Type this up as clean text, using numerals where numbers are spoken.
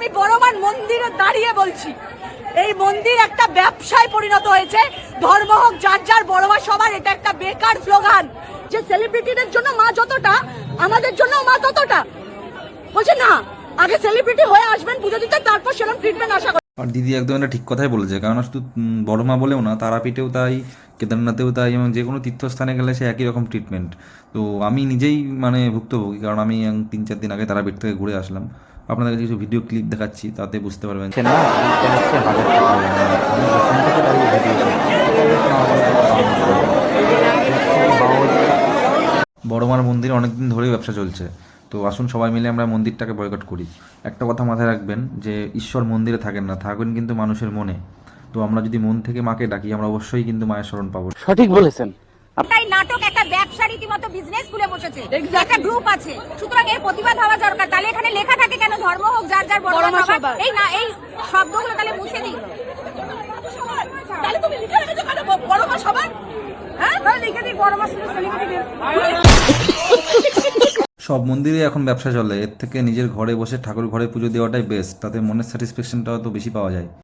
আমি বড়মার মন্দিরে দাঁড়িয়ে বলছি, এই মন্দির একটা ব্যবসায় পরিণত হয়েছে। ধর্ম হোক যার যার, বড়মা সবার। এটা একটা বেকার স্লোগান যে সেলিব্রিটিদের জন্য মা যতটা, আমাদের জন্য মা ততটা। বলছে না, আগে সেলিব্রিটি হয়ে আসবেন পুজো দিতে, তারপর সেরকম ট্রিটমেন্ট আশা করি। আর দিদি একদম এটা ঠিক কথাই বলেছে, কারণ শুধু বড় মা বলেও না, তারাপীঠেও তাই, কেদারনাথেও তাই, এবং যে কোনো তীর্থস্থানে গেলে সে একই রকম ট্রিটমেন্ট। তো আমি নিজেই মানে ভুক্তভোগী, কারণ আমি 3-4 দিন আগে তারাপীঠ থেকে ঘুরে আসলাম। আপনাদের কাছে কিছু ভিডিও ক্লিপ দেখাচ্ছি, তাতে বুঝতে পারবেন। বড়মার মন্দিরে অনেকদিন ধরেই ব্যবসা চলছে, তো আসুন সবাই মিলে আমরা মন্দিরটাকে বয়কট করি। একটা কথা মাথায় রাখবেন যে ঈশ্বর মন্দিরে থাকেন না, থাকেন কিন্তু মানুষের মনে। তো আমরা যদি মন থেকে মাকে ডাকি, আমরা অবশ্যই কিন্তু মায়ের শরণ পাবো। সঠিক বলেছেন। তাই নাটক একটা ব্যবসা রীতিমতো বিজনেস খুলে বসেছে, একটা গ্রুপ আছে, সুতরাং এর প্রতিবাদ হওয়া দরকার। তাহলে এখানে লেখা থাকে কেন ধর্ম হোক যার যার, বড়মা সবার? এই না, এই শব্দগুলো তাহলে মুছে দিই। তাহলে তুমি লিখে রেখেছো কেন বড়মা সবার? হ্যাঁ, তাহলে লিখে দিই বড়মা সেলিব্রিটি। সব মন্দিরে এখন ব্যবসা চলে, এর থেকে নিজের ঘরে বসে ঠাকুর ঘরে পুজো দেওয়াটাই বেস্ট, তাতে মনের স্যাটিসফ্যাকশনটাও তো বেশি পাওয়া যায়।